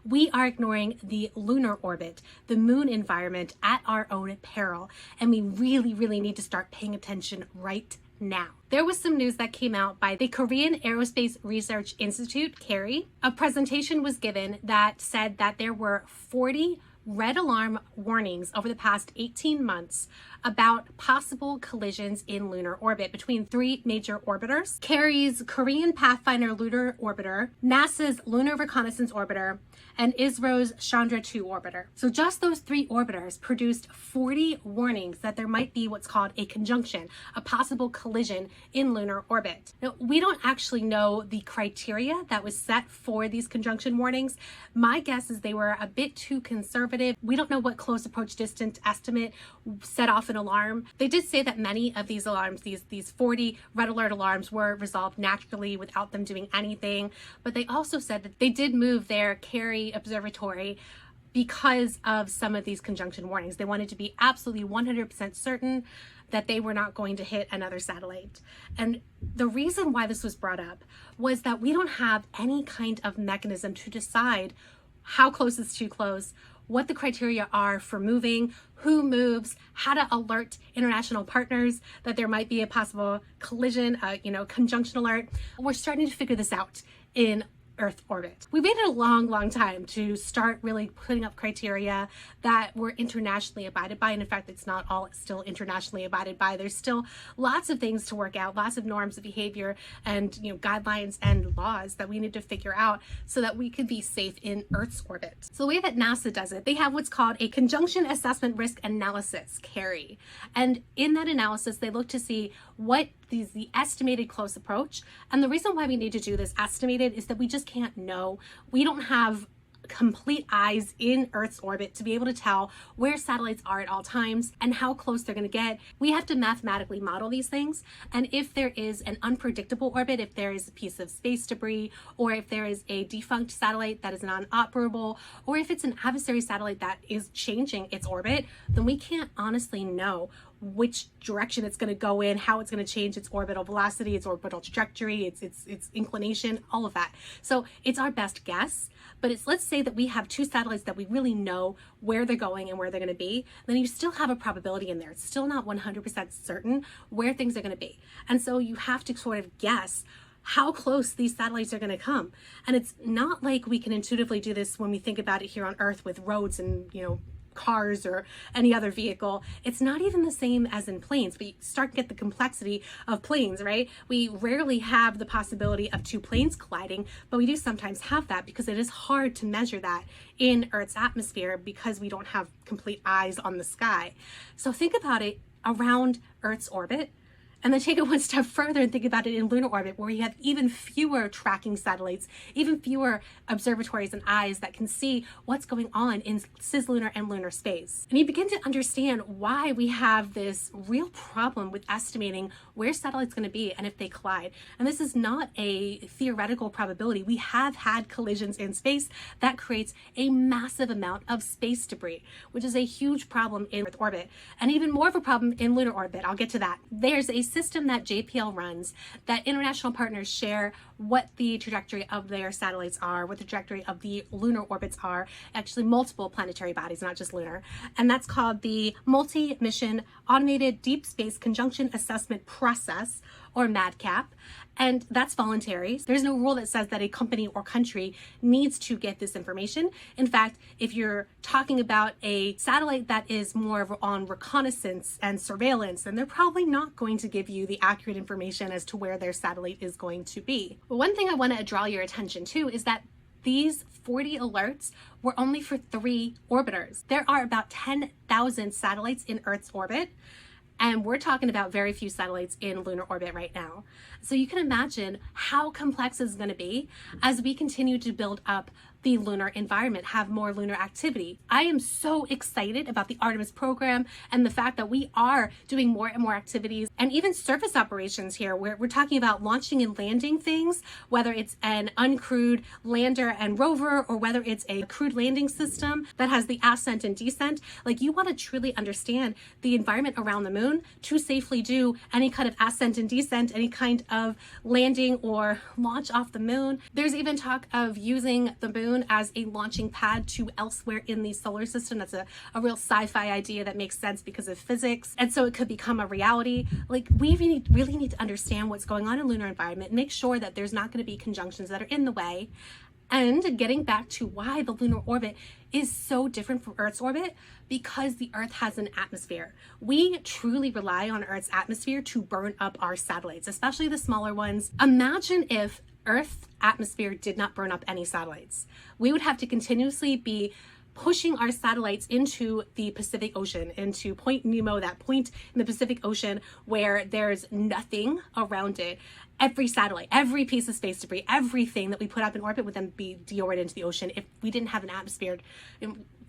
We are ignoring the lunar orbit, the moon environment at our own peril, and we really need to start paying attention right now. There was some news that came out by the Korean Aerospace Research Institute, KARI. A presentation was given that said that there were 40 red alarm warnings over the past 18 months about possible collisions in lunar orbit between three major orbiters: KARI's Korean Pathfinder Lunar Orbiter, NASA's Lunar Reconnaissance Orbiter, and ISRO's Chandra 2 orbiter. So just those three orbiters produced 40 warnings that there might be what's called a conjunction, a possible collision in lunar orbit. Now, we don't actually know the criteria that was set for these conjunction warnings. My guess is they were a bit too conservative. We don't know what close approach distance estimate set off an alarm. They did say that many of these alarms, these 40 red alert alarms, were resolved naturally without them doing anything. But they also said that they did move their KARI observatory because of some of these conjunction warnings. They wanted to be absolutely 100% certain that they were not going to hit another satellite. And the reason why this was brought up was that we don't have any kind of mechanism to decide how close is too close, what the criteria are for moving, who moves, how to alert international partners that there might be a possible collision, conjunction alert. We're starting to figure this out in Earth orbit. We waited a long time to start really putting up criteria that were internationally abided by. And in fact, it's not all still internationally abided by. There's still lots of things to work out, lots of norms of behavior and guidelines and laws that we need to figure out so that we could be safe in Earth's orbit. So the way that NASA does it, they have what's called a Conjunction Assessment Risk Analysis, KARI. And in that analysis, they look to see what the estimated close approach. And the reason why we need to do this estimated is that we just can't know. We don't have complete eyes in Earth's orbit to be able to tell where satellites are at all times and how close they're going to get. We have to mathematically model these things. And if there is an unpredictable orbit, if there is a piece of space debris, or if there is a defunct satellite that is non-operable, or if it's an adversary satellite that is changing its orbit, then we can't honestly know which direction it's going to go in, how it's going to change its orbital velocity, its orbital trajectory, its inclination, all of that. So it's our best guess, but let's say that we have two satellites that we really know where they're going and where they're going to be, then you still have a probability in there. It's still not 100% certain where things are going to be. And so you have to sort of guess how close these satellites are going to come. And it's not like we can intuitively do this when we think about it here on Earth with roads and, cars or any other vehicle. It's not even the same as in planes, but you start to get the complexity of planes, right? We rarely have the possibility of two planes colliding, but we do sometimes have that because it is hard to measure that in Earth's atmosphere because we don't have complete eyes on the sky. So think about it around Earth's orbit. And then take it one step further and think about it in lunar orbit, where we have even fewer tracking satellites, even fewer observatories and eyes that can see what's going on in cislunar and lunar space. And you begin to understand why we have this real problem with estimating where satellites going to be and if they collide. And this is not a theoretical probability. We have had collisions in space that creates a massive amount of space debris, which is a huge problem in Earth orbit, and even more of a problem in lunar orbit. I'll get to that. There's a system that JPL runs that international partners share what the trajectory of their satellites are, what the trajectory of the lunar orbits are, actually multiple planetary bodies, not just lunar. And that's called the Multi-Mission Automated Deep Space Conjunction Assessment Process, or MADCAP. And that's voluntary. There's no rule that says that a company or country needs to get this information. In fact, if you're talking about a satellite that is more on reconnaissance and surveillance, then they're probably not going to give you the accurate information as to where their satellite is going to be. But one thing I want to draw your attention to is that these 40 alerts were only for 3 orbiters. There are about 10,000 satellites in Earth's orbit, and we're talking about very few satellites in lunar orbit right now. So you can imagine how complex it's going to be as we continue to build up the lunar environment, have more lunar activity. I am so excited about the Artemis program and the fact that we are doing more and more activities and even surface operations here. We're talking about launching and landing things, whether it's an uncrewed lander and rover or whether it's a crewed landing system that has the ascent and descent. Like, you want to truly understand the environment around the moon to safely do any kind of ascent and descent, any kind of landing or launch off the moon. There's even talk of using the moon moon as a launching pad to elsewhere in the solar system. That's a real sci-fi idea that makes sense because of physics. And so it could become a reality. Like, we really need to understand what's going on in lunar environment, make sure that there's not going to be conjunctions that are in the way. And getting back to why the lunar orbit is so different from Earth's orbit, because the Earth has an atmosphere. We truly rely on Earth's atmosphere to burn up our satellites, especially the smaller ones. Imagine if Earth's atmosphere did not burn up any satellites. We would have to continuously be pushing our satellites into the Pacific Ocean, into Point Nemo, that point in the Pacific Ocean where there's nothing around it. Every satellite, every piece of space debris, everything that we put up in orbit would then be deorbited into the ocean if we didn't have an atmosphere.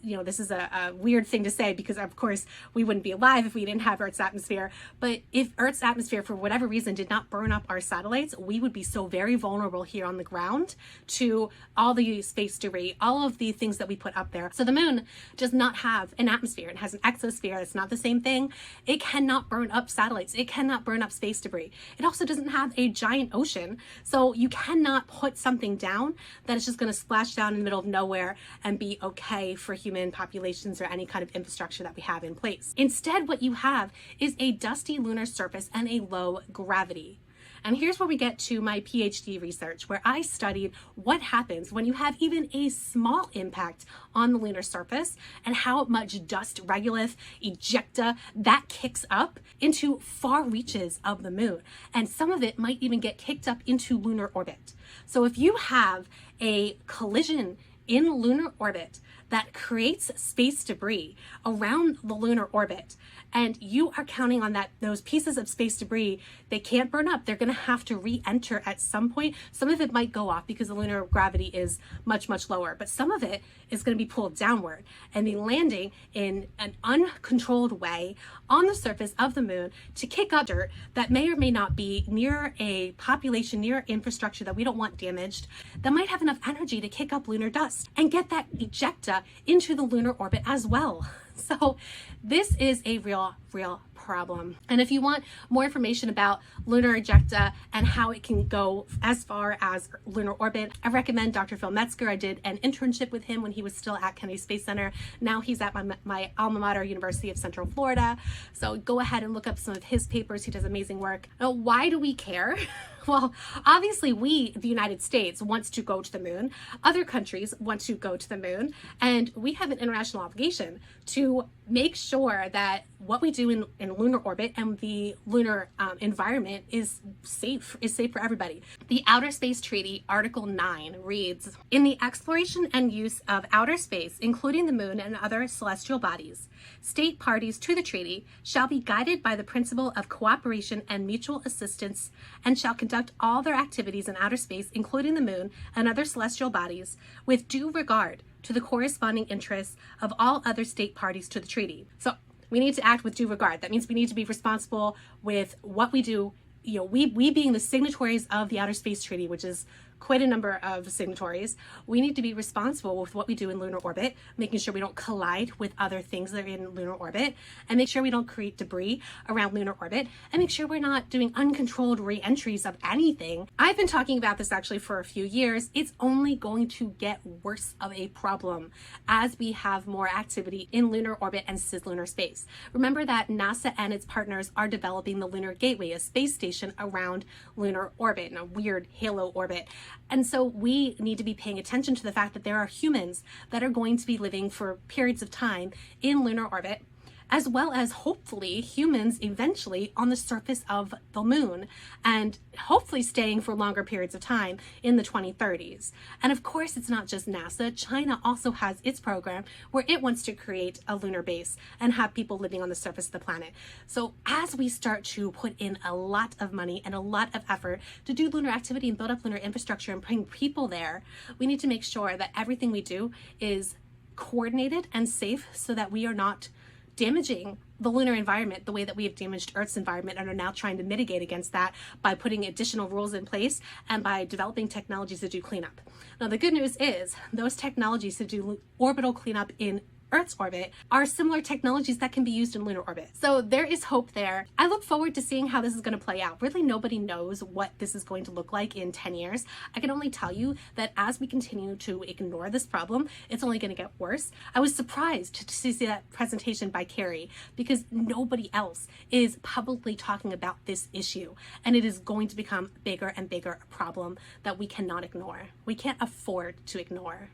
You know, this is a weird thing to say because, of course, we wouldn't be alive if we didn't have Earth's atmosphere. But if Earth's atmosphere, for whatever reason, did not burn up our satellites, we would be so very vulnerable here on the ground to all the space debris, all of the things that we put up there. So the moon does not have an atmosphere. It has an exosphere. It's not the same thing. It cannot burn up satellites. It cannot burn up space debris. It also doesn't have a giant ocean. So you cannot put something down that is just going to splash down in the middle of nowhere and be okay for human populations or any kind of infrastructure that we have in place. Instead, what you have is a dusty lunar surface and a low gravity. And here's where we get to my PhD research, where I studied what happens when you have even a small impact on the lunar surface and how much dust, regolith, ejecta, that kicks up into far reaches of the moon. And some of it might even get kicked up into lunar orbit. So if you have a collision in lunar orbit that creates space debris around the lunar orbit, and you are counting on that those pieces of space debris, they can't burn up. They're going to have to re-enter at some point. Some of it might go off because the lunar gravity is much, much lower, but some of it is going to be pulled downward and be landing in an uncontrolled way on the surface of the moon to kick up dirt that may or may not be near a population, near infrastructure that we don't want damaged, that might have enough energy to kick up lunar dust and get that ejecta into the lunar orbit as well. So this is a real problem. And if you want more information about lunar ejecta and how it can go as far as lunar orbit, I recommend Dr. Phil Metzger. I did an internship with him when he was still at Kennedy Space Center. Now he's at my alma mater, University of Central Florida. So go ahead and look up some of his papers. He does amazing work. Now, why do we care? Well, obviously we, the United States, wants to go to the moon. Other countries want to go to the moon. And we have an international obligation to make sure that what we do in lunar orbit and the lunar environment is safe for everybody. The Outer Space Treaty, Article 9 reads, "In the exploration and use of outer space, including the moon and other celestial bodies, state parties to the treaty shall be guided by the principle of cooperation and mutual assistance and shall conduct all their activities in outer space, including the moon and other celestial bodies, with due regard to the corresponding interests of all other state parties to the treaty." So we need to act with due regard. That means we need to be responsible with what we do. You know, we being the signatories of the Outer Space Treaty, which is quite a number of signatories, we need to be responsible with what we do in lunar orbit, making sure we don't collide with other things that are in lunar orbit, and make sure we don't create debris around lunar orbit, and make sure we're not doing uncontrolled re-entries of anything. I've been talking about this actually for a few years. It's only going to get worse of a problem as we have more activity in lunar orbit and cislunar space. Remember that NASA and its partners are developing the Lunar Gateway, a space station around lunar orbit in a weird halo orbit. And so we need to be paying attention to the fact that there are humans that are going to be living for periods of time in lunar orbit, as well as hopefully humans eventually on the surface of the moon, and hopefully staying for longer periods of time in the 2030s. And of course, it's not just NASA. China also has its program where it wants to create a lunar base and have people living on the surface of the planet. So as we start to put in a lot of money and a lot of effort to do lunar activity and build up lunar infrastructure and bring people there, we need to make sure that everything we do is coordinated and safe so that we are not damaging the lunar environment the way that we have damaged Earth's environment and are now trying to mitigate against that by putting additional rules in place and by developing technologies to do cleanup. Now, the good news is those technologies to do orbital cleanup in Earth's orbit are similar technologies that can be used in lunar orbit. So there is hope there. I look forward to seeing how this is going to play out. Really, nobody knows what this is going to look like in 10 years. I can only tell you that as we continue to ignore this problem, it's only going to get worse. I was surprised to see that presentation by Carrie because nobody else is publicly talking about this issue, and it is going to become bigger and bigger a problem that we cannot ignore. We can't afford to ignore.